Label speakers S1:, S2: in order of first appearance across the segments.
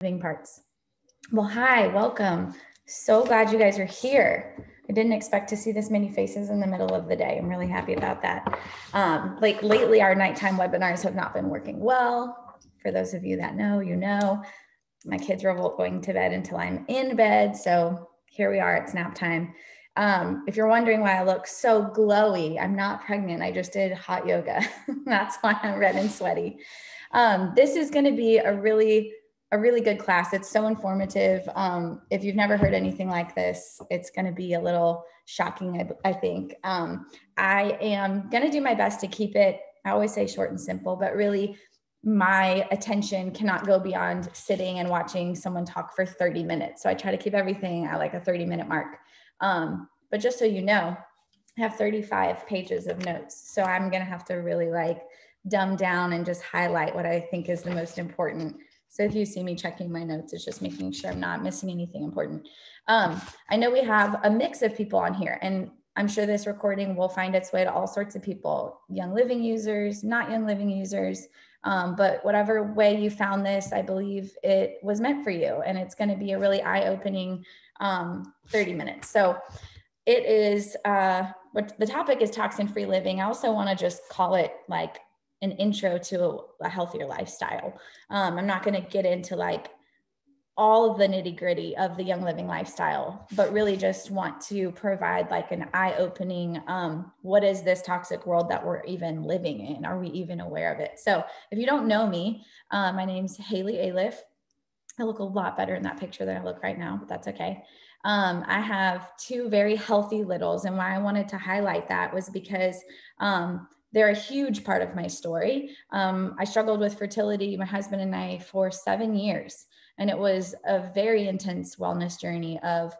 S1: moving parts. Well, hi, welcome. So glad you guys are here. I didn't expect to see this many faces in the middle of the day. I'm really happy about that. Like lately, our nighttime webinars have not been working well. For those of you that know, you know, my kids are going to bed until I'm in bed. So here we are, it's nap time. If you're wondering why I look so glowy, I'm not pregnant. I just did hot yoga. That's why I'm red and sweaty. This is going to be a really good class. It's so informative. If you've never heard anything like this, it's going to be a little shocking, I think. I am going to do my best to keep it, I always say short and simple, but really my attention cannot go beyond sitting and watching someone talk for 30 minutes. So I try to keep everything at like a 30-minute mark. But just so you know, I have 35 pages of notes. So I'm going to have to really like dumb down and just highlight what I think is the most important. So if you see me checking my notes, it's just making sure I'm not missing anything important. I know we have a mix of people on here, and I'm sure this recording will find its way to all sorts of people, Young Living users, not Young Living users, but whatever way you found this, I believe it was meant for you, and it's going to be a really eye-opening 30 minutes. So it is, what the topic is toxin-free living. I also want to just call it like an intro to a healthier lifestyle. I'm not going to get into like all of the nitty gritty of the Young Living lifestyle, but really just want to provide like an eye-opening, what is this toxic world that we're even living in? Are we even aware of it? So if you don't know me, my name's Haley Aliff. I look a lot better in that picture than I look right now, but that's okay. I have two very healthy littles, and why I wanted to highlight that was because they're a huge part of my story. I struggled with fertility, my husband and I, for 7 years. And it was a very intense wellness journey of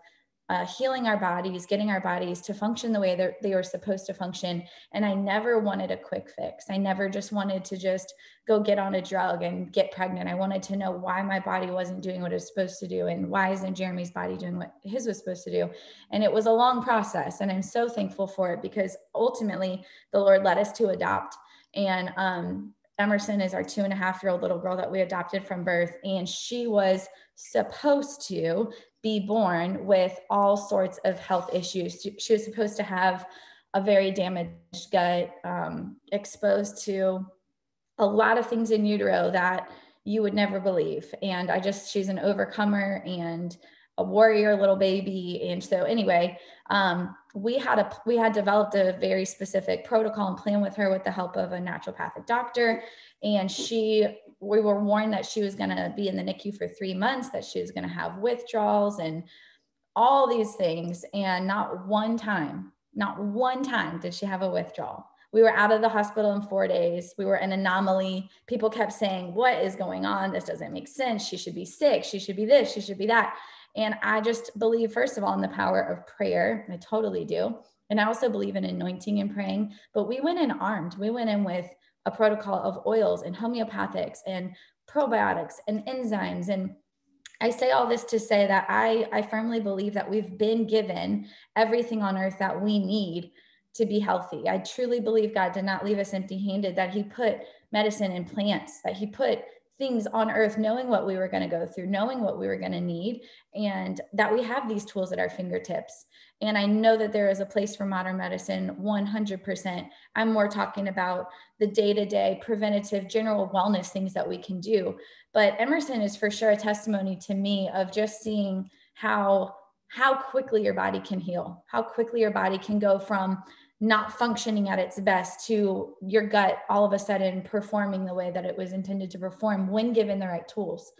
S1: healing our bodies, getting our bodies to function the way that they were supposed to function. And I never wanted a quick fix. I never just wanted to just go get on a drug and get pregnant. I wanted to know why my body wasn't doing what it was supposed to do, and why isn't Jeremy's body doing what his was supposed to do. And it was a long process, and I'm so thankful for it, because ultimately the Lord led us to adopt. And Emerson is our 2.5-year-old little girl that we adopted from birth, and she was supposed to be born with all sorts of health issues. She was supposed to have a very damaged gut, exposed to a lot of things in utero that you would never believe. And she's an overcomer and a warrior little baby. And so anyway, we had developed a very specific protocol and plan with her with the help of a naturopathic doctor. And we were warned that she was going to be in the NICU for 3 months, that she was going to have withdrawals and all these things. And not one time did she have a withdrawal. We were out of the hospital in 4 days. We were an anomaly. People kept saying, what is going on? This doesn't make sense. She should be sick. She should be this. She should be that. And I just believe, first of all, in the power of prayer. I totally do. And I also believe in anointing and praying. But we went in armed. We went in with a protocol of oils and homeopathics and probiotics and enzymes. And I say all this to say that I firmly believe that we've been given everything on earth that we need to be healthy. I truly believe God did not leave us empty-handed, that he put medicine in plants, that he put things on earth, knowing what we were going to go through, knowing what we were going to need, and that we have these tools at our fingertips. And I know that there is a place for modern medicine, 100%. I'm more talking about the day-to-day preventative general wellness things that we can do. But Emerson is for sure a testimony to me of just seeing how quickly your body can heal, how quickly your body can go from not functioning at its best to your gut all of a sudden performing the way that it was intended to perform when given the right tools.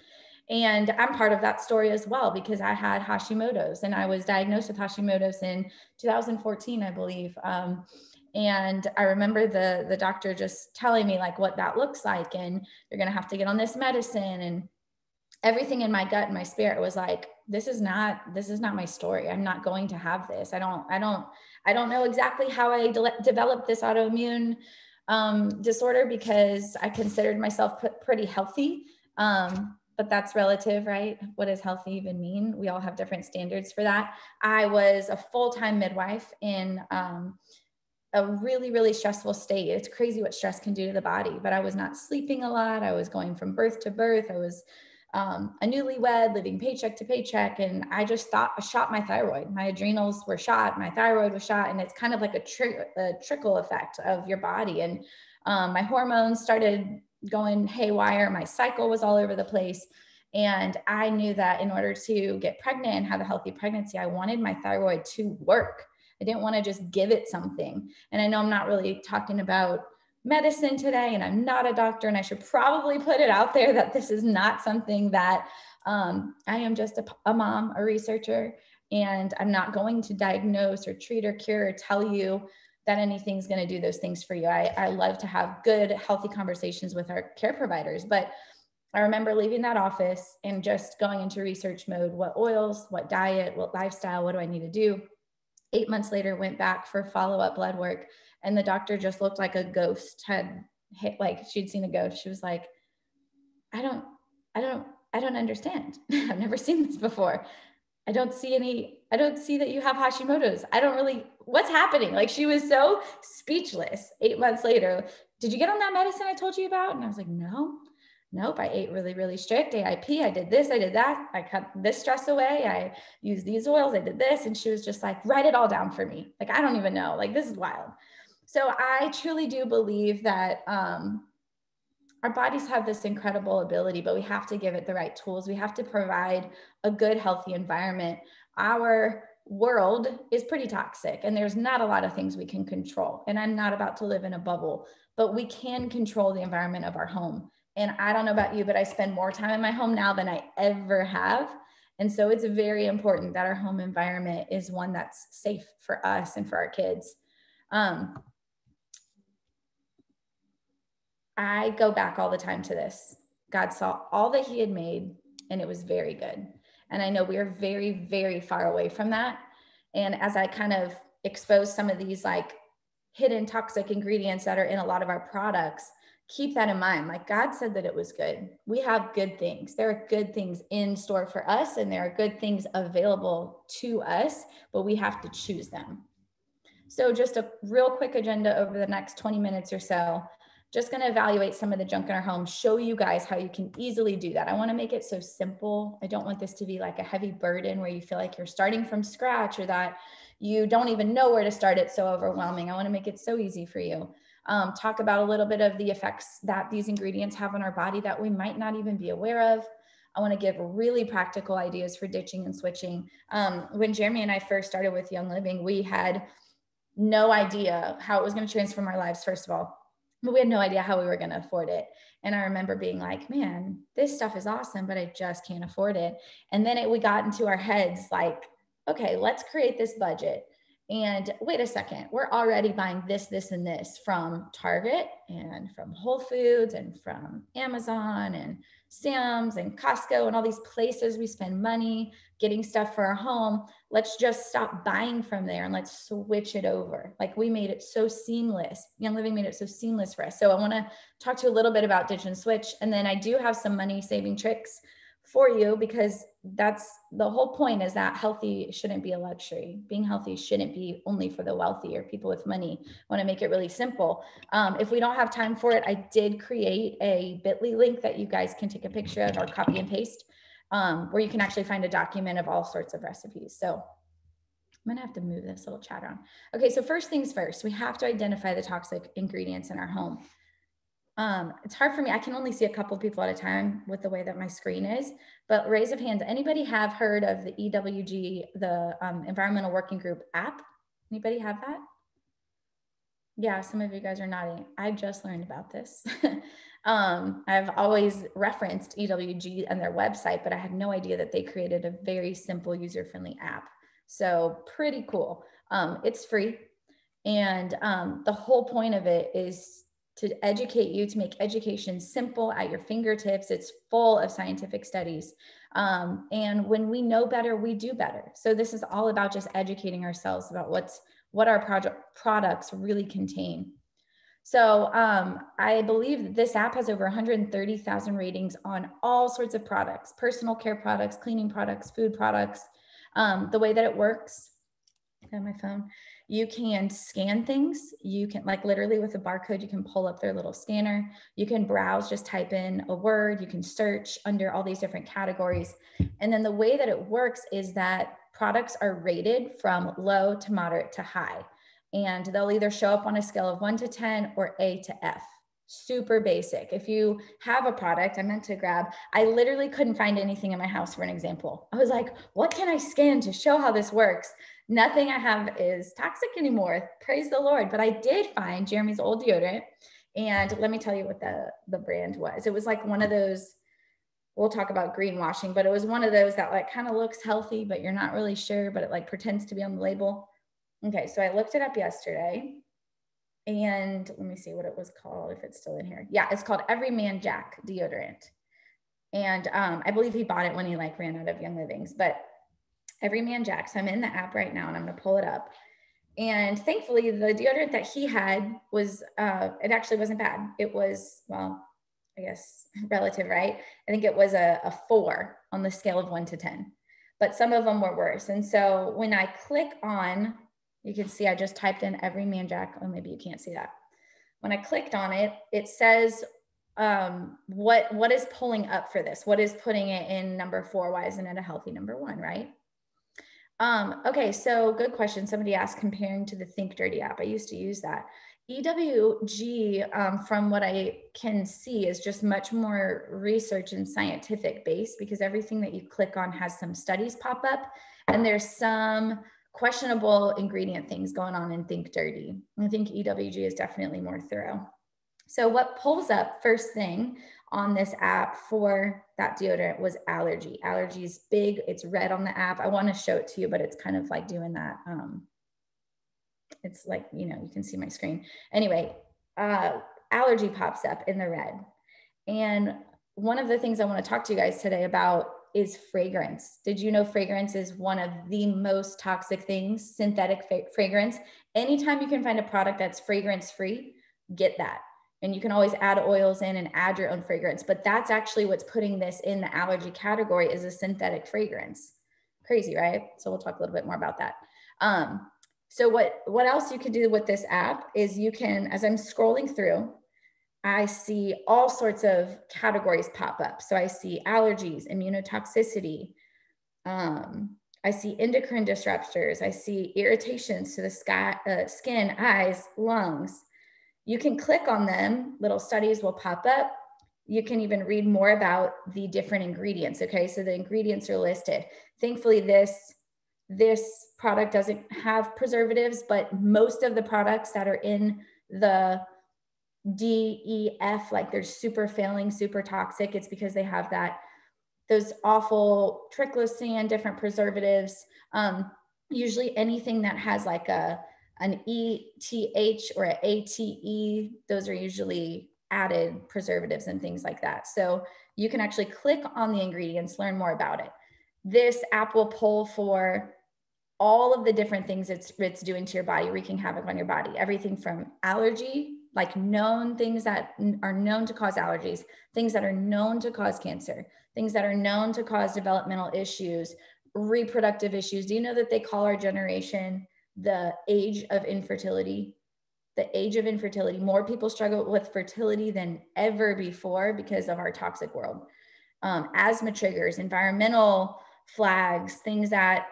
S1: And I'm part of that story as well, because I had Hashimoto's, and I was diagnosed with Hashimoto's in 2014, I believe. And I remember the doctor just telling me like what that looks like, and you're going to have to get on this medicine, and everything in my gut and my spirit was like, this is not my story. I'm not going to have this. I don't know exactly how I developed this autoimmune disorder, because I considered myself pretty healthy. But that's relative, right? What does healthy even mean? We all have different standards for that. I was a full-time midwife in a really, really stressful state. It's crazy what stress can do to the body, but I was not sleeping a lot. I was going from birth to birth. I was a newlywed living paycheck to paycheck. And I just thought I shot my thyroid. My adrenals were shot, my thyroid was shot. And it's kind of like a trickle effect of your body. And my hormones started going haywire. My cycle was all over the place. And I knew that in order to get pregnant and have a healthy pregnancy, I wanted my thyroid to work. I didn't want to just give it something. And I know I'm not really talking about medicine today, and I'm not a doctor, and I should probably put it out there that this is not something that I am just a mom, a researcher, and I'm not going to diagnose or treat or cure or tell you that anything's going to do those things for you. I love to have good, healthy conversations with our care providers, but I remember leaving that office and just going into research mode. What oils, what diet, what lifestyle, what do I need to do? 8 months later, went back for follow-up blood work, and the doctor just looked like a ghost had hit, like she'd seen a ghost. She was like, I don't understand. I've never seen this before. I don't see that you have Hashimoto's. What's happening? Like, she was so speechless. 8 months later, did you get on that medicine I told you about? And I was like, nope, I ate really, really strict AIP. I did this, I did that. I cut this stress away. I used these oils, I did this. And she was just like, write it all down for me. Like, I don't even know, like, this is wild. So I truly do believe that our bodies have this incredible ability, but we have to give it the right tools. We have to provide a good, healthy environment. Our world is pretty toxic, and there's not a lot of things we can control. And I'm not about to live in a bubble, but we can control the environment of our home. And I don't know about you, but I spend more time in my home now than I ever have. And so it's very important that our home environment is one that's safe for us and for our kids. I go back all the time to this. God saw all that he had made, and it was very good. And I know we are very, very far away from that. And as I kind of expose some of these like hidden toxic ingredients that are in a lot of our products, keep that in mind. Like, God said that it was good. We have good things. There are good things in store for us, and there are good things available to us, but we have to choose them. So just a real quick agenda over the next 20 minutes or so. Just going to evaluate some of the junk in our home, show you guys how you can easily do that. I want to make it so simple. I don't want this to be like a heavy burden where you feel like you're starting from scratch, or that you don't even know where to start. It's so overwhelming. I want to make it so easy for you. Talk about a little bit of the effects that these ingredients have on our body that we might not even be aware of. I want to give really practical ideas for ditching and switching. When Jeremy and I first started with Young Living, we had no idea how it was going to transform our lives, first of all. But we had no idea how we were going to afford it. And I remember being like, man, this stuff is awesome, but I just can't afford it. And then we got into our heads like, okay, let's create this budget. And wait a second, we're already buying this, and this from Target and from Whole Foods and from Amazon and Sam's and Costco and all these places we spend money getting stuff for our home. Let's just stop buying from there and let's switch it over. Like, we made it so seamless. Young Living made it so seamless for us. So I want to talk to you a little bit about ditch and switch. And then I do have some money saving tricks for you, because that's the whole point, is that healthy shouldn't be a luxury. Being healthy shouldn't be only for the wealthy or people with money. I want to make it really simple. If we don't have time for it, I did create a bit.ly link that you guys can take a picture of or copy and paste, where you can actually find a document of all sorts of recipes. So I'm going to have to move this little chat around. Okay, so first things first, we have to identify the toxic ingredients in our home. It's hard for me. I can only see a couple of people at a time with the way that my screen is, but raise of hands. Anybody have heard of the EWG, the Environmental Working Group app? Anybody have that? Yeah, some of you guys are nodding. I just learned about this. I've always referenced EWG and their website, but I had no idea that they created a very simple, user-friendly app. So pretty cool. It's free. And the whole point of it is to educate you, to make education simple at your fingertips. It's full of scientific studies. And when we know better, we do better. So this is all about just educating ourselves about what our products really contain. So I believe that this app has over 130,000 ratings on all sorts of products, personal care products, cleaning products, food products. The way that it works, I have my phone, You can scan things. You can, like, literally with a barcode, you can pull up their little scanner. You can browse, just type in a word. You can search under all these different categories. And then the way that it works is that products are rated from low to moderate to high. And they'll either show up on a scale of 1 to 10 or A to F. Super basic. If you have a product, I meant to grab, I literally couldn't find anything in my house for an example. I was like, what can I scan to show how this works? Nothing I have is toxic anymore. Praise the Lord. But I did find Jeremy's old deodorant. And let me tell you what the brand was. It was like one of those, we'll talk about greenwashing, but it was one of those that like kind of looks healthy, but you're not really sure, but it like pretends to be on the label. Okay, so I looked it up yesterday. And let me see what it was called, if it's still in here. Yeah, it's called Everyman Jack deodorant. And I believe he bought it when he like ran out of Young Livings, but Everyman Jack. So I'm in the app right now and I'm going to pull it up. And thankfully the deodorant that he had was, it actually wasn't bad. It was, well, I guess relative, right? I think it was a 4 on the scale of 1 to 10, but some of them were worse. And so when I click on, you can see I just typed in Everyman Jack. Oh, maybe you can't see that. When I clicked on it, it says what is pulling up for this? What is putting it in number 4? Why isn't it a healthy number 1, right? Okay, so good question. Somebody asked comparing to the Think Dirty app. I used to use that. EWG, from what I can see, is just much more research and scientific based, because everything that you click on has some studies pop up, and there's some questionable ingredient things going on in Think Dirty. I think EWG is definitely more thorough. So what pulls up first thing on this app for that deodorant was allergy. Allergy is big. It's red on the app. I want to show it to you, but it's kind of like doing that. It's like, you know, you can see my screen. Anyway, allergy pops up in the red. And one of the things I want to talk to you guys today about is fragrance. Did you know fragrance is one of the most toxic things, synthetic fragrance? Anytime you can find a product that's fragrance free, get that. And you can always add oils in and add your own fragrance, but that's actually what's putting this in the allergy category, is a synthetic fragrance. Crazy, right? So we'll talk a little bit more about that. So what else you can do with this app is you can, as I'm scrolling through, I see all sorts of categories pop up. So I see allergies, immunotoxicity. I see endocrine disruptors. I see irritations to the skin, eyes, lungs. You can click on them. Little studies will pop up. You can even read more about the different ingredients. Okay, so the ingredients are listed. Thankfully, this product doesn't have preservatives, but most of the products that are in the D, E, F, like they're super failing, super toxic, it's because they have those awful triclosan, different preservatives. Usually anything that has like an ETH or an ATE, those are usually added preservatives and things like that. So you can actually click on the ingredients, learn more about it. This app will pull for all of the different things it's doing to your body, wreaking havoc on your body. Everything from allergy, like known things that are known to cause allergies, things that are known to cause cancer, things that are known to cause developmental issues, reproductive issues. Do you know that they call our generation the age of infertility? The age of infertility. More people struggle with fertility than ever before because of our toxic world. Asthma triggers, environmental flags, things that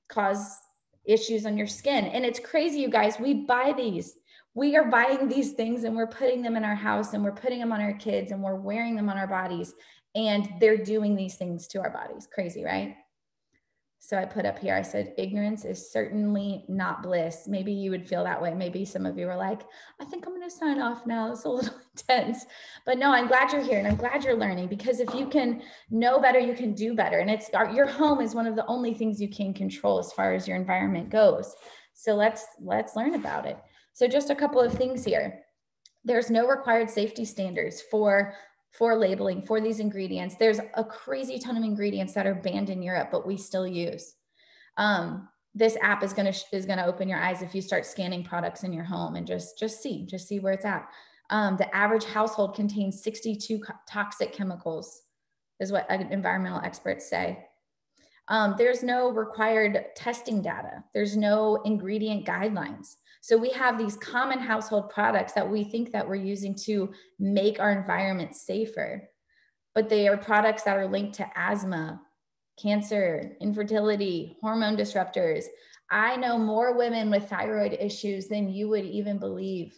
S1: cause issues on your skin. And it's crazy, you guys, we buy these. We are buying these things and we're putting them in our house and we're putting them on our kids and we're wearing them on our bodies, and they're doing these things to our bodies. Crazy, right? So I put up here, I said, ignorance is certainly not bliss. Maybe you would feel that way. Maybe some of you were like, I think I'm going to sign off now. It's a little intense, but no, I'm glad you're here and I'm glad you're learning, because if you can know better, you can do better. And your home is one of the only things you can control as far as your environment goes. So let's learn about it. So just a couple of things here. There's no required safety standards for labeling for these ingredients. There's a crazy ton of ingredients that are banned in Europe, but we still use. This app is gonna open your eyes if you start scanning products in your home and just see where it's at. The average household contains 62 toxic chemicals, is what environmental experts say. There's no required testing data. There's no ingredient guidelines. So we have these common household products that we think that we're using to make our environment safer, but they are products that are linked to asthma, cancer, infertility, hormone disruptors. I know more women with thyroid issues than you would even believe.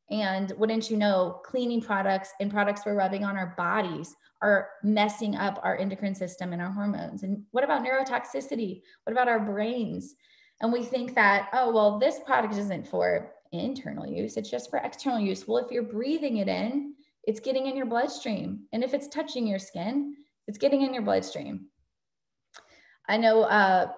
S1: And wouldn't you know, cleaning products and products we're rubbing on our bodies are messing up our endocrine system and our hormones. And what about neurotoxicity? What about our brains? And we think that, oh, well, this product isn't for internal use, it's just for external use. Well, if you're breathing it in, it's getting in your bloodstream. And if it's touching your skin, it's getting in your bloodstream. I know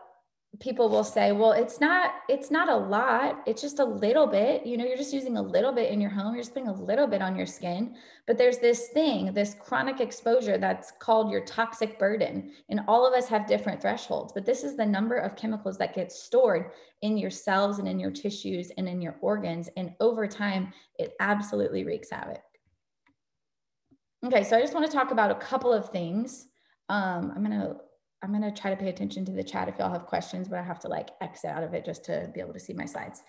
S1: people will say, well, it's not a lot. It's just a little bit, you know, you're just using a little bit in your home. You're just putting a little bit on your skin, but there's this thing, this chronic exposure that's called your toxic burden. And all of us have different thresholds, but this is the number of chemicals that get stored in your cells and in your tissues and in your organs. And over time, it absolutely wreaks havoc. Okay, so I just want to talk about a couple of things. I'm going to try to pay attention to the chat if y'all have questions, but I have to like exit out of it just to be able to see my slides.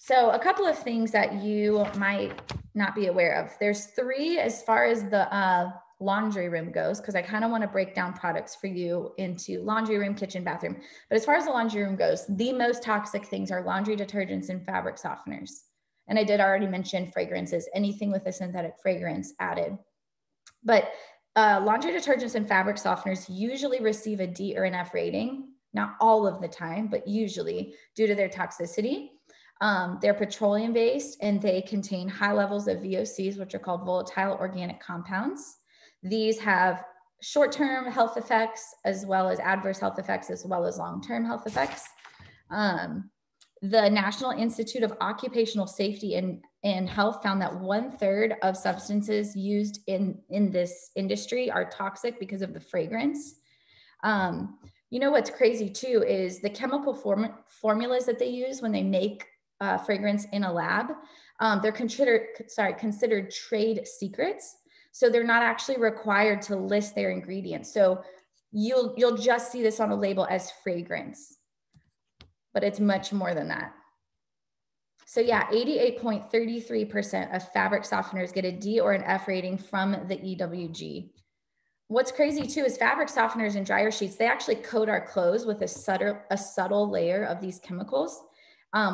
S1: So a couple of things that you might not be aware of. There's 3 as far as the laundry room goes, because I kind of want to break down products for you into laundry room, kitchen, bathroom. But as far as the laundry room goes, the most toxic things are laundry detergents and fabric softeners. And I did already mention fragrances, anything with a synthetic fragrance added. But laundry detergents and fabric softeners usually receive a D or an F rating, not all of the time, but usually due to their toxicity. They're petroleum based and they contain high levels of VOCs, which are called volatile organic compounds. These have short-term health effects as well as adverse health effects, as well as long-term health effects. The National Institute of Occupational Safety and Health found that 1/3 of substances used in this industry are toxic because of the fragrance. You know what's crazy too is the chemical formulas that they use when they make fragrance in a lab. They're considered trade secrets. So they're not actually required to list their ingredients. So you'll just see this on a label as fragrance, but it's much more than that. So yeah, 88.33% of fabric softeners get a D or an F rating from the EWG. What's crazy too is fabric softeners and dryer sheets, they actually coat our clothes with a subtle layer of these chemicals,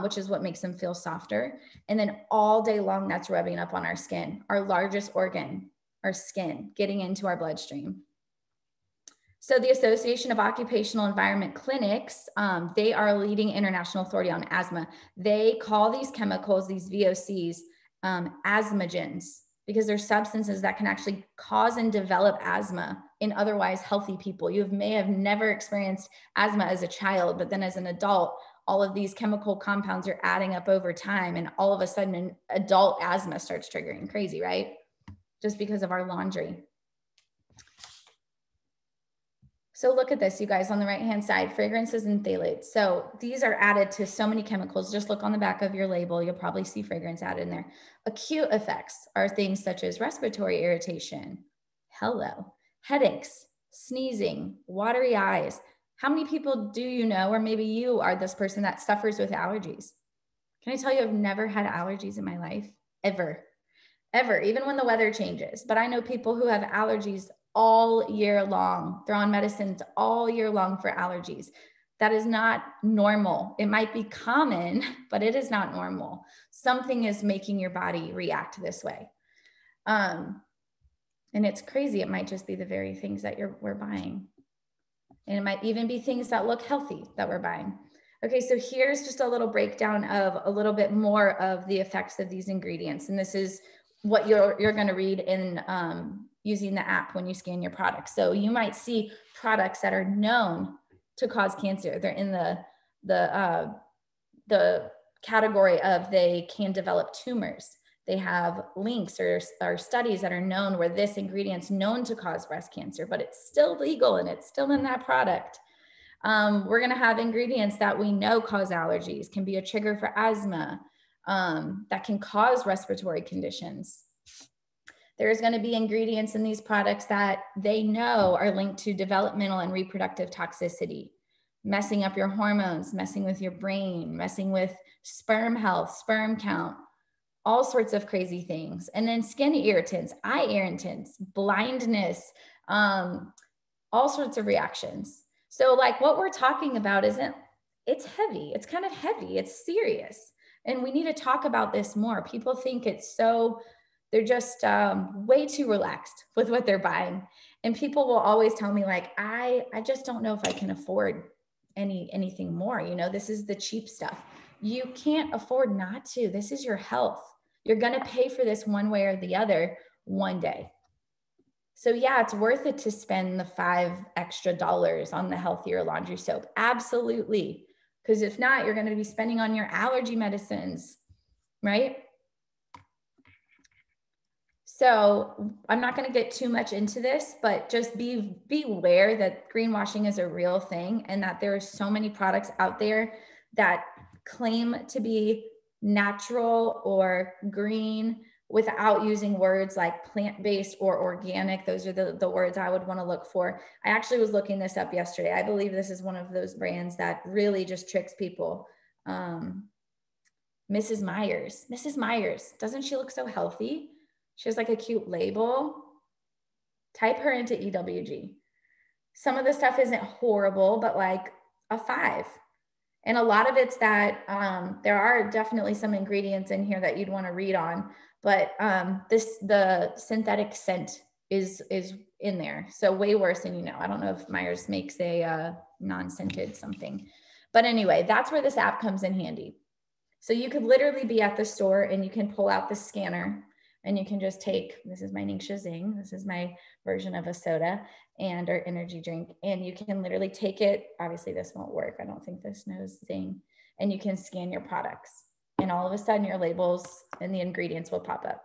S1: which is what makes them feel softer. And then all day long, that's rubbing up on our skin, our largest organ, our skin, getting into our bloodstream. So the Association of Occupational Environment Clinics, they are a leading international authority on asthma. They call these chemicals, these VOCs, asthmagens, because they're substances that can actually cause and develop asthma in otherwise healthy people. You may have never experienced asthma as a child, but then as an adult, all of these chemical compounds are adding up over time, and all of a sudden an adult asthma starts triggering. Crazy, right? Just because of our laundry. So look at this, you guys, on the right-hand side, fragrances and phthalates. So these are added to so many chemicals. Just look on the back of your label. You'll probably see fragrance added in there. Acute effects are things such as respiratory irritation, headaches, sneezing, watery eyes. How many people do you know, or maybe you are this person that suffers with allergies? Can I tell you, I've never had allergies in my life, ever, even when the weather changes. But I know people who have allergies all year long. They're on medicines all year long for allergies. That is not normal. It might be common, but it is not normal. Something is making your body react this way. And it's crazy. It might just be the very things that we're buying. And it might even be things that look healthy that we're buying. Okay, so here's just a little breakdown of a little bit more of the effects of these ingredients. And this is what you're going to read in using the app when you scan your products. So you might see products that are known to cause cancer. They're in the category of they can develop tumors. They have links or studies that are known where this ingredient's known to cause breast cancer, but it's still legal and it's still in that product. We're going to have ingredients that we know cause allergies, can be a trigger for asthma, that can cause respiratory conditions. There's going to be ingredients in these products that they know are linked to developmental and reproductive toxicity. messing up your hormones, messing with your brain, messing with sperm health, sperm count, all sorts of crazy things. And then skin irritants, eye irritants, blindness, all sorts of reactions. So like what we're talking about it's heavy. It's kind of heavy. It's serious. And we need to talk about this more. People think they're just way too relaxed with what they're buying. And people will always tell me like, I just don't know if I can afford anything more. You know, this is the cheap stuff. You can't afford not to. This is your health. You're going to pay for this one way or the other one day. So yeah, it's worth it to spend the $5 extra on the healthier laundry soap. Absolutely. Because if not, you're going to be spending on your allergy medicines, right? So I'm not going to get too much into this, but just be aware that greenwashing is a real thing and that there are so many products out there that claim to be natural or green without using words like plant-based or organic. Those are the words I would want to look for. I actually was looking this up yesterday. I believe this is one of those brands that really just tricks people. Mrs. Myers, doesn't she look so healthy? She has like a cute label. Type her into EWG. Some of the stuff isn't horrible, but like a 5. And a lot of it's that there are definitely some ingredients in here that you'd want to read on, but the synthetic scent is in there. So way worse than you know. I don't know if Myers makes a non-scented something. But anyway, that's where this app comes in handy. So you could literally be at the store and you can pull out the scanner and you can just take, this is my Ningxia Zing, this is my version of a soda and our energy drink. And you can literally take it. Obviously this won't work. I don't think this knows Zing. And you can scan your products and all of a sudden your labels and the ingredients will pop up.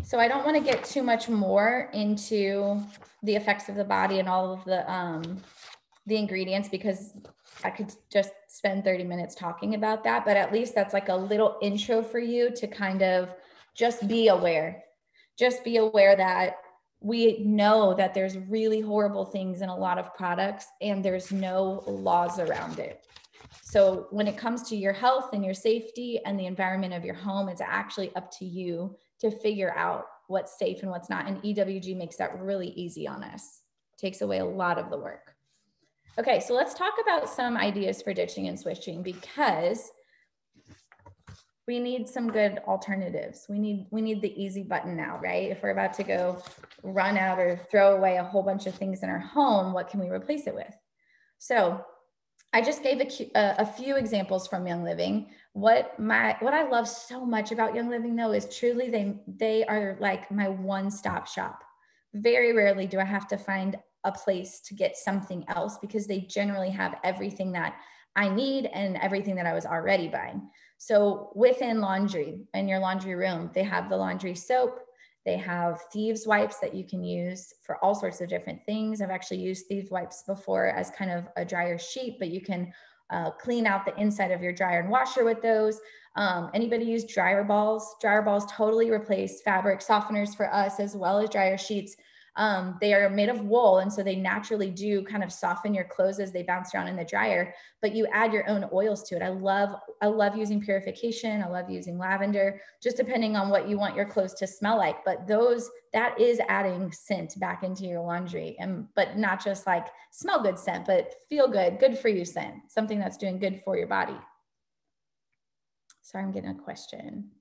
S1: So I don't want to get too much more into the effects of the body and all of the ingredients because I could just spend 30 minutes talking about that, but at least that's like a little intro for you to kind of just be aware. Just be aware that we know that there's really horrible things in a lot of products and there's no laws around it. So when it comes to your health and your safety and the environment of your home, it's actually up to you to figure out what's safe and what's not. And EWG makes that really easy on us. Takes away a lot of the work. Okay, so let's talk about some ideas for ditching and switching because we need some good alternatives. We need the easy button now, right? If we're about to go run out or throw away a whole bunch of things in our home, what can we replace it with? So I just gave a few examples from Young Living. What I love so much about Young Living though is truly they are like my one-stop shop. Very rarely do I have to find a place to get something else because they generally have everything that I need and everything that I was already buying. So within laundry, in your laundry room, they have the laundry soap. They have thieves wipes that you can use for all sorts of different things. I've actually used thieves wipes before as kind of a dryer sheet, but you can clean out the inside of your dryer and washer with those. Anybody use dryer balls? Dryer balls totally replace fabric softeners for us as well as dryer sheets. They are made of wool, and so they naturally do kind of soften your clothes as they bounce around in the dryer, but you add your own oils to it. I love using purification. I love using lavender, just depending on what you want your clothes to smell like. But that is adding scent back into your laundry, but not just like smell good scent, but feel good, good for you scent, something that's doing good for your body. Sorry, I'm getting a question.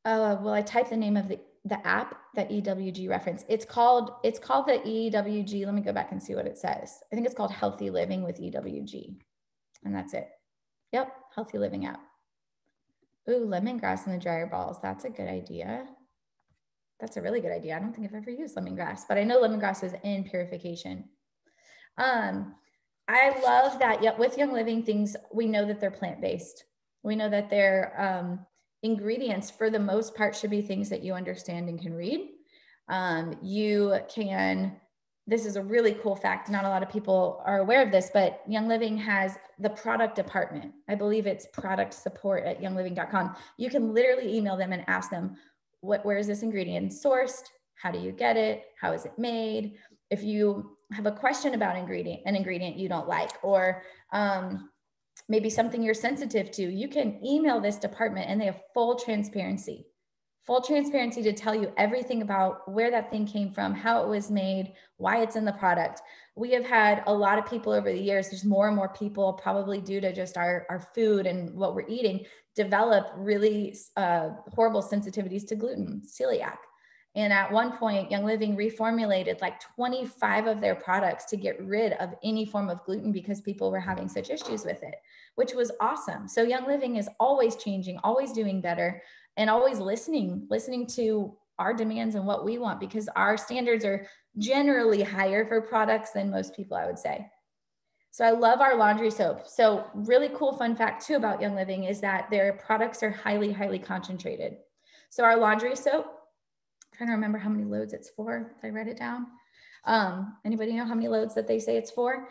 S1: Well, I typed the name of the app that EWG referenced. It's called the EWG. Let me go back and see what it says. I think it's called Healthy Living with EWG. And that's it. Yep, Healthy Living app. Ooh, lemongrass in the dryer balls. That's a good idea. That's a really good idea. I don't think I've ever used lemongrass, but I know lemongrass is in purification. I love that. Yep, with Young Living things, we know that they're plant-based. We know that they're ingredients for the most part should be things that you understand and can read. This is a really cool fact. Not a lot of people are aware of this, but Young Living has the product department. I believe it's product support at youngliving.com. You can literally email them and ask them, where is this ingredient sourced? How do you get it? How is it made? If you have a question about an ingredient you don't like, or maybe something you're sensitive to, you can email this department and they have full transparency to tell you everything about where that thing came from, how it was made, why it's in the product. We have had a lot of people over the years, there's more and more people, probably due to just our food and what we're eating, develop really horrible sensitivities to gluten, celiac. And at one point, Young Living reformulated like 25 of their products to get rid of any form of gluten because people were having such issues with it, which was awesome. So Young Living is always changing, always doing better, and always listening to our demands and what we want, because our standards are generally higher for products than most people, I would say. So I love our laundry soap. So really cool fun fact too about Young Living is that their products are highly, highly concentrated. So our laundry soap, I'm trying to remember how many loads it's for. Did I write it down? Anybody know how many loads that they say it's for?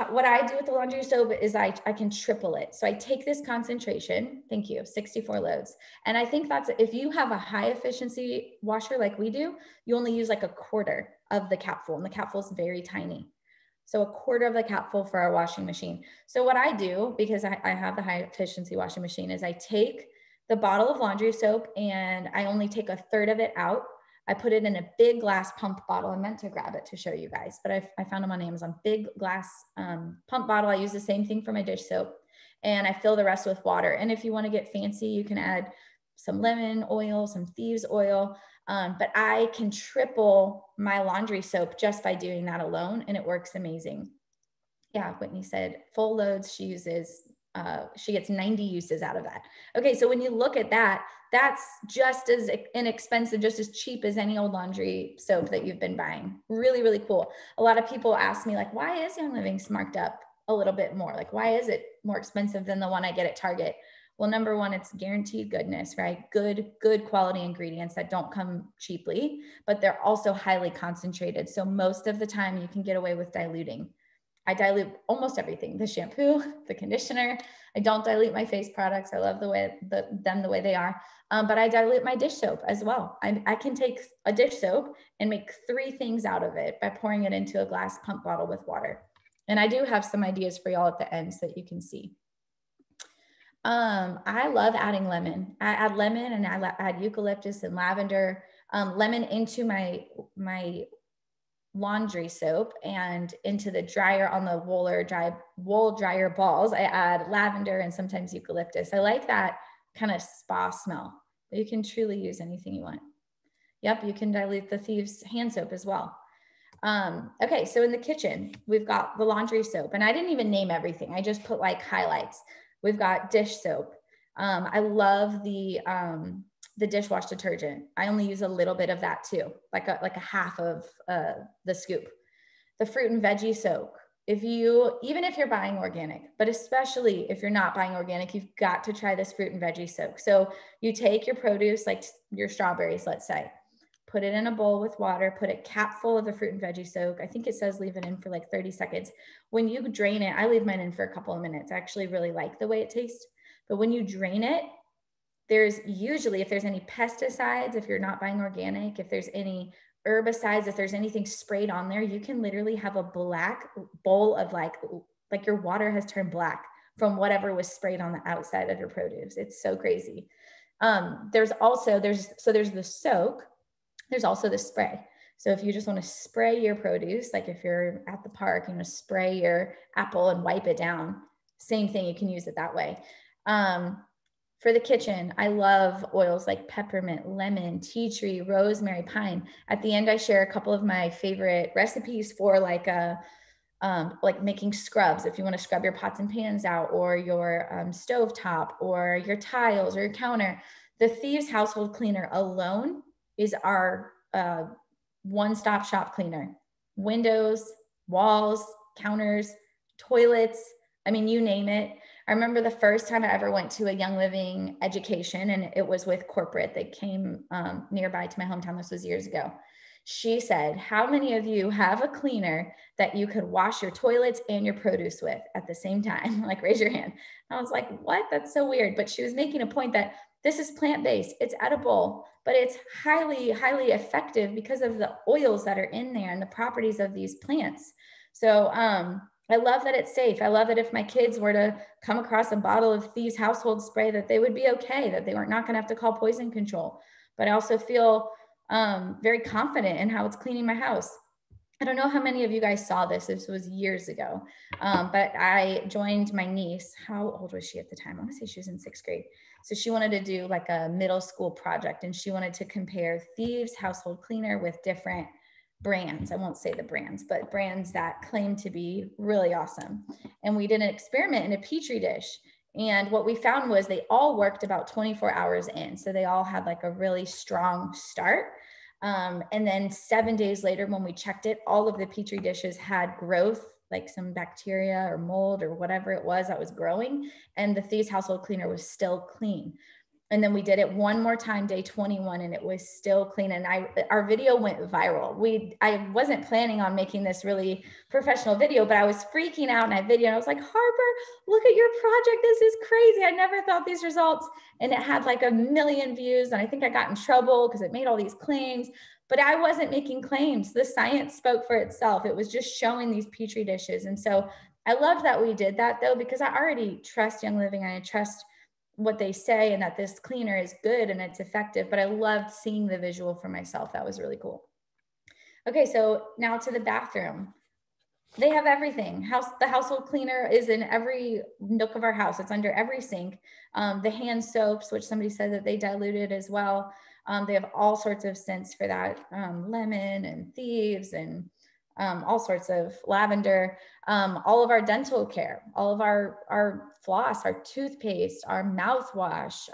S1: What I do with the laundry soap is I can triple it. So I take this concentration, thank you, 64 loads. And I think that's, if you have a high efficiency washer like we do, you only use like a quarter of the capful, and the capful is very tiny. So a quarter of the capful for our washing machine. So what I do, because I have the high efficiency washing machine, is I take the bottle of laundry soap and I only take a third of it out. I put it in a big glass pump bottle. I meant to grab it to show you guys, but I found them on Amazon. Big glass pump bottle. I use the same thing for my dish soap, and I fill the rest with water. And if you want to get fancy, you can add some lemon oil, some thieves oil. But I can triple my laundry soap just by doing that alone, and it works amazing. Yeah, Whitney said full loads she uses. She gets 90 uses out of that. Okay, so when you look at that, that's just as inexpensive, just as cheap as any old laundry soap that you've been buying. Really, really cool. A lot of people ask me like, why is Young Living marked up a little bit more? Like, why is it more expensive than the one I get at Target? Well, number one, it's guaranteed goodness, right? Good quality ingredients that don't come cheaply, but they're also highly concentrated. So most of the time you can get away with diluting. I dilute almost everything, the shampoo, the conditioner. I don't dilute my face products. I love the way the way they are. But I dilute my dish soap as well. I can take a dish soap and make 3 things out of it by pouring it into a glass pump bottle with water. And I do have some ideas for y'all at the end so that you can see. I love adding lemon. I add lemon and I add eucalyptus and lavender, lemon into my laundry soap, and into the dryer on the wool dryer balls, I add lavender and sometimes eucalyptus. I like that kind of spa smell. You can truly use anything you want. Yep, you can dilute the Thieves hand soap as well. Okay, so in the kitchen, we've got the laundry soap, and I didn't even name everything. I just put like highlights. We've got dish soap. I love the dishwash detergent. I only use a little bit of that too, like a half of the scoop. The fruit and veggie soak. Even if you're buying organic, but especially if you're not buying organic, you've got to try this fruit and veggie soak. So you take your produce, like your strawberries, let's say, put it in a bowl with water, put a cap full of the fruit and veggie soak. I think it says leave it in for like 30 seconds. When you drain it, I leave mine in for a couple of minutes. I actually really like the way it tastes. But when you drain it, there's usually, if there's any pesticides, if you're not buying organic, if there's any herbicides, if there's anything sprayed on there, you can literally have a black bowl of like your water has turned black from whatever was sprayed on the outside of your produce. It's so crazy. There's the soak. There's also the spray. So if you just want to spray your produce, like if you're at the park, you want to spray your apple and wipe it down, same thing, you can use it that way. For the kitchen, I love oils like peppermint, lemon, tea tree, rosemary, pine. At the end, I share a couple of my favorite recipes for like making scrubs. If you want to scrub your pots and pans out, or your stove top, or your tiles, or your counter. The Thieves household cleaner alone is our one-stop shop cleaner. Windows, walls, counters, toilets. I mean, you name it. I remember the first time I ever went to a Young Living education, and it was with corporate that came nearby to my hometown. This was years ago. She said, how many of you have a cleaner that you could wash your toilets and your produce with at the same time? Like, raise your hand. And I was like, what? That's so weird. But she was making a point that this is plant-based, it's edible, but it's highly, highly effective because of the oils that are in there and the properties of these plants. So I love that it's safe. I love that if my kids were to come across a bottle of Thieves household spray, that they would be okay, that they were not going to have to call poison control. But I also feel very confident in how it's cleaning my house. I don't know how many of you guys saw this. This was years ago, but I joined my niece. How old was she at the time? I want to say she was in 6th grade. So she wanted to do like a middle school project, and she wanted to compare Thieves household cleaner with different brands. I won't say the brands, but brands that claim to be really awesome. And we did an experiment in a Petri dish. And what we found was they all worked about 24 hours in. So they all had like a really strong start. And then 7 days later, when we checked it, all of the Petri dishes had growth, like some bacteria or mold or whatever it was that was growing. And the Thieves household cleaner was still clean. And then we did it one more time, day 21, and it was still clean. And our video went viral. I wasn't planning on making this really professional video, but I was freaking out in that video. And I was like, Harper, look at your project. This is crazy. I never thought these results. And it had like 1 million views. And I think I got in trouble because it made all these claims, but I wasn't making claims. The science spoke for itself. It was just showing these Petri dishes. And so I loved that we did that though, because I already trust Young Living. I trust what they say and that this cleaner is good and it's effective, but I loved seeing the visual for myself. That was really cool. Okay, so now to the bathroom. They have everything. The household cleaner is in every nook of our house. It's under every sink. The hand soaps, which somebody said that they diluted as well. They have all sorts of scents for that, lemon and Thieves and all sorts of lavender, all of our dental care, all of our floss, our toothpaste, our mouthwash,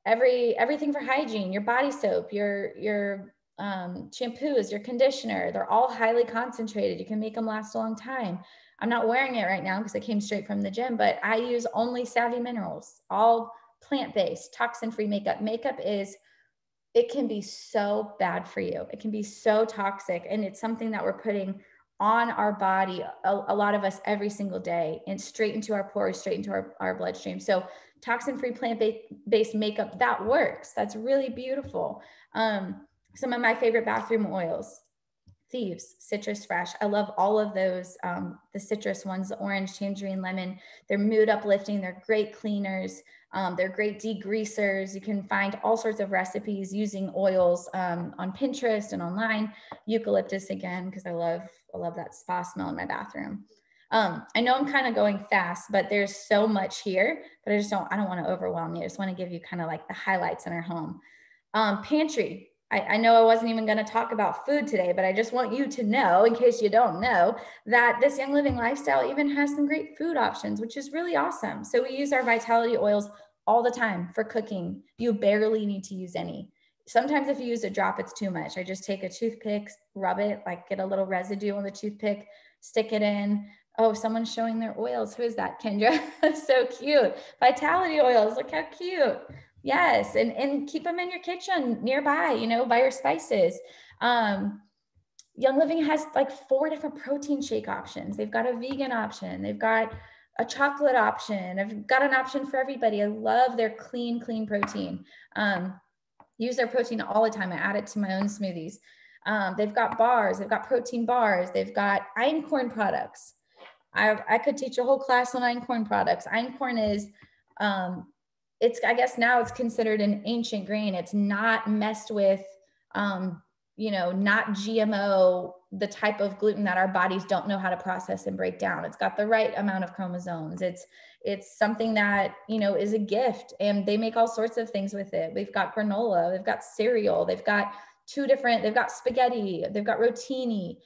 S1: everything for hygiene, your body soap, your shampoos, your conditioner, they're all highly concentrated. You can make them last a long time. I'm not wearing it right now because I came straight from the gym, but I use only Savvy Minerals, all plant-based, toxin-free makeup. Makeup it can be so bad for you. It can be so toxic. And it's something that we're putting on our body, a lot of us every single day, and straight into our pores, straight into our bloodstream. So toxin-free plant-based makeup, that works. That's really beautiful. Some of my favorite bathroom oils, Thieves, Citrus Fresh. I love all of those, the citrus ones, the orange, tangerine, lemon. They're mood uplifting. They're great cleaners. They're great degreasers. You can find all sorts of recipes using oils on Pinterest and online. Eucalyptus again, because I love that spa smell in my bathroom. I know I'm kind of going fast, but there's so much here, but I don't want to overwhelm you. I just want to give you kind of like the highlights in our home. Pantry. I know I wasn't even going to talk about food today, but I just want you to know, in case you don't know, that this Young Living lifestyle even has some great food options, which is really awesome. So we use our Vitality oils all the time for cooking. You barely need to use any. Sometimes if you use a drop, it's too much. I just take a toothpick, rub it, like get a little residue on the toothpick, stick it in. Oh, someone's showing their oils. Who is that? Kendra. So cute. Vitality oils. Look how cute. Yes. And keep them in your kitchen nearby, by your spices. Young Living has like 4 different protein shake options. They've got a vegan option. They've got a chocolate option. I've got an option for everybody. I love their clean protein. Use their protein all the time. I add it to my own smoothies. They've got bars. They've got protein bars. They've got einkorn products. I could teach a whole class on einkorn products. Einkorn is, I guess now it's considered an ancient grain. It's not messed with, not GMO, the type of gluten that our bodies don't know how to process and break down. It's got the right amount of chromosomes. It's something that, is a gift, and they make all sorts of things with it. They've got granola, they've got cereal, they've got they've got spaghetti, they've got rotini.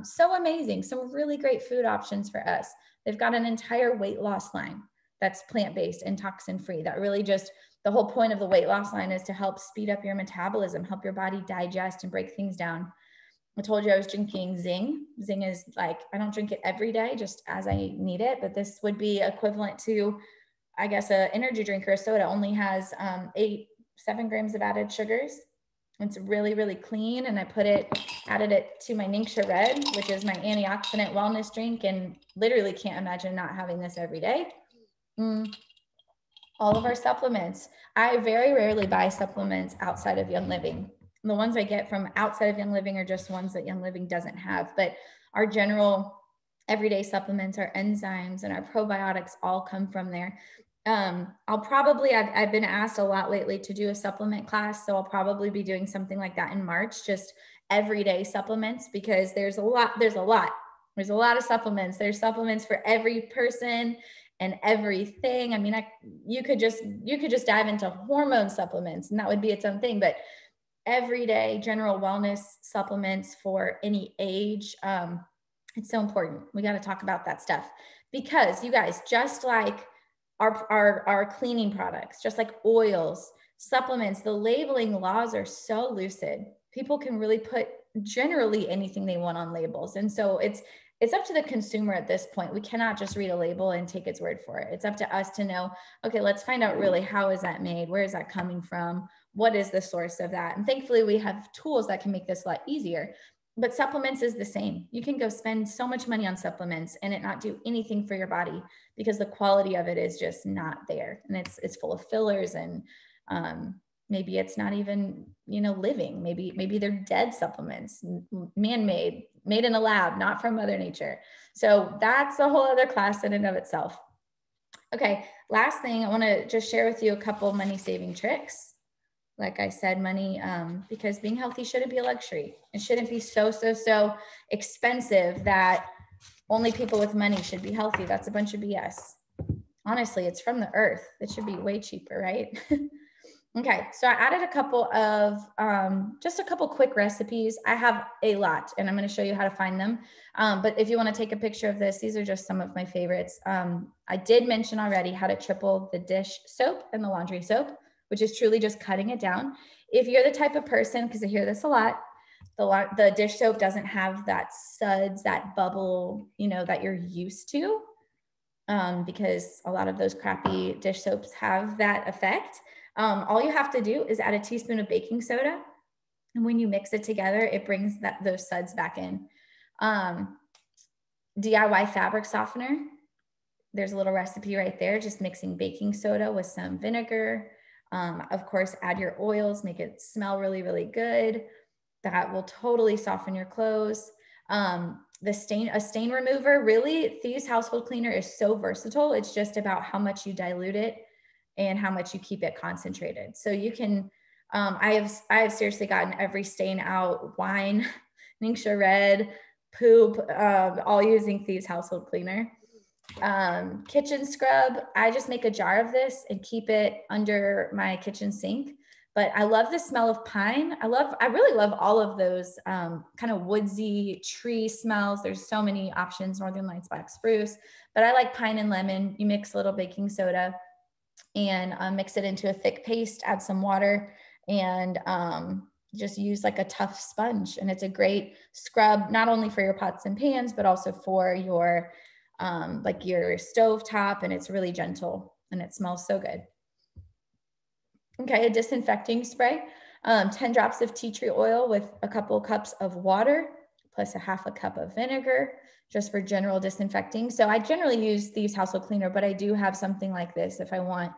S1: So amazing. Some really great food options for us. They've got an entire weight loss line that's plant-based and toxin-free. That really just, the whole point of the weight loss line is to help speed up your metabolism, help your body digest and break things down. I told you I was drinking Zing. Zing is like, I don't drink it every day, just as I need it, but this would be equivalent to, I guess, an energy drink or a soda. Only has 7 grams of added sugars. It's really, really clean. And I added it to my Ningxia Red, which is my antioxidant wellness drink, and literally can't imagine not having this every day. All of our supplements. I very rarely buy supplements outside of Young Living. The ones I get from outside of Young Living are just ones that Young Living doesn't have, but our general everyday supplements, our enzymes and our probiotics all come from there. I've been asked a lot lately to do a supplement class. So I'll probably be doing something like that in March, just everyday supplements, because there's a lot of supplements. There's supplements for every person and everything. I mean, you could just dive into hormone supplements and that would be its own thing, but everyday general wellness supplements for any age. It's so important. We got to talk about that stuff because you guys, just like our cleaning products, just like oils, supplements, the labeling laws are so lucid. People can really put generally anything they want on labels. And so it's up to the consumer at this point. We cannot just read a label and take its word for it. It's up to us to know, okay, let's find out really how is that made? Where is that coming from? What is the source of that? And thankfully we have tools that can make this a lot easier. But supplements is the same. You can go spend so much money on supplements and it not do anything for your body because the quality of it is just not there. And it's full of fillers and maybe it's not even, living. Maybe they're dead supplements, man-made, made in a lab, not from Mother Nature. So that's a whole other class in and of itself. Okay, last thing, I want to just share with you a couple money-saving tricks. Like I said, money, because being healthy shouldn't be a luxury. It shouldn't be so expensive that only people with money should be healthy. That's a bunch of BS. Honestly, it's from the earth. It should be way cheaper, right? Okay, so I added a couple of, just a couple quick recipes. I have a lot and I'm gonna show you how to find them. But if you wanna take a picture of this, these are just some of my favorites. I did mention already how to triple the dish soap and the laundry soap, which is truly just cutting it down. If you're the type of person, because I hear this a lot, the dish soap doesn't have that suds, that bubble, that you're used to, because a lot of those crappy dish soaps have that effect. All you have to do is add a teaspoon of baking soda. And when you mix it together, it brings those suds back in. DIY fabric softener. There's a little recipe right there, just mixing baking soda with some vinegar. Of course, add your oils, make it smell really, really good. That will totally soften your clothes. A stain remover, really, Thieves Household Cleaner is so versatile. It's just about how much you dilute it and how much you keep it concentrated. So you can, I have seriously gotten every stain out: wine, Ningxia Red, poop, all using Thieves Household Cleaner. Kitchen scrub, I just make a jar of this and keep it under my kitchen sink. But I love the smell of pine. I really love all of those kind of woodsy tree smells. There's so many options: Northern Lights, black spruce, but I like pine and lemon. You mix a little baking soda and mix it into a thick paste, add some water, and just use like a tough sponge. And it's a great scrub, not only for your pots and pans, but also for your like your stove top, and it's really gentle and it smells so good. Okay, a disinfecting spray, 10 drops of tea tree oil with a couple cups of water, plus a half a cup of vinegar, just for general disinfecting. So I generally use Thieves Household Cleaner, but I do have something like this if I want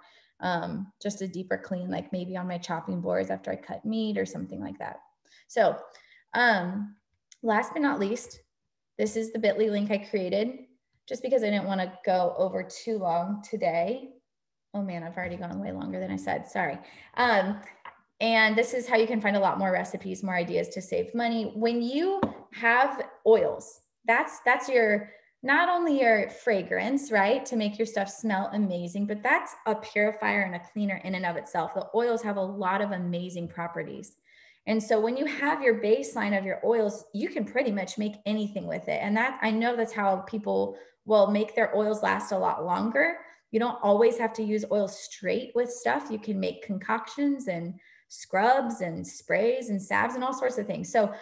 S1: just a deeper clean, like maybe on my chopping boards after I cut meat or something like that. So last but not least, this is the bit.ly link I created just because I didn't want to go over too long today. Oh man, I've already gone way longer than I said, sorry. And this is how you can find a lot more recipes, more ideas to save money. When you have oils, that's your, not only your fragrance, right, to make your stuff smell amazing, but that's a purifier and a cleaner in and of itself. The oils have a lot of amazing properties. And so when you have your baseline of your oils, you can pretty much make anything with it. And I know that's how people will make their oils last a lot longer. You don't always have to use oil straight with stuff. You can make concoctions and scrubs and sprays and salves and all sorts of things. So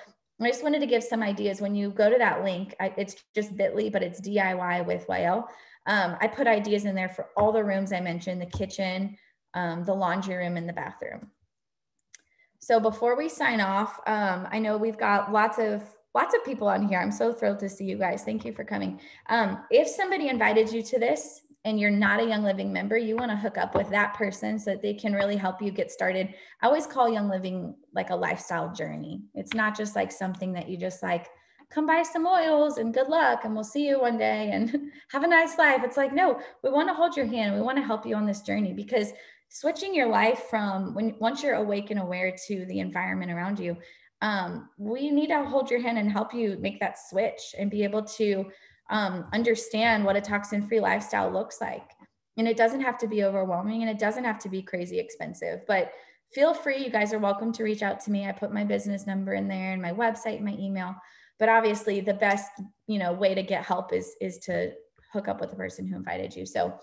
S1: I just wanted to give some ideas. When you go to that link, it's just bit.ly, but it's DIY with YL. I put ideas in there for all the rooms I mentioned: the kitchen, the laundry room, and the bathroom. So before we sign off, I know we've got lots of people on here. I'm so thrilled to see you guys. Thank you for coming. If somebody invited you to this and you're not a Young Living member, you want to hook up with that person so that they can really help you get started. I always call Young Living like a lifestyle journey. It's not just like something that you just like, come buy some oils and good luck and we'll see you one day and have a nice life. It's like, no, we want to hold your hand. We want to help you on this journey, because switching your life from once you're awake and aware to the environment around you, we need to hold your hand and help you make that switch and be able to understand what a toxin-free lifestyle looks like. And it doesn't have to be overwhelming, and it doesn't have to be crazy expensive, but feel free. You guys are welcome to reach out to me. I put my business number in there and my website and my email. But obviously the best, way to get help is to hook up with the person who invited you. So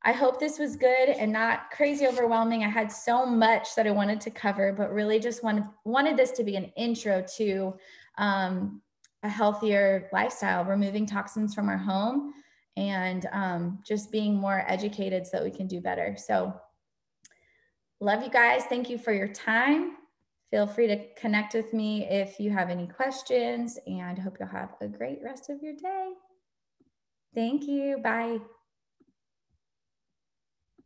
S1: I hope this was good and not crazy overwhelming. I had so much that I wanted to cover, but really just wanted this to be an intro to a healthier lifestyle, removing toxins from our home, and just being more educated so that we can do better. So love you guys. Thank you for your time. Feel free to connect with me if you have any questions, and hope you'll have a great rest of your day. Thank you. Bye.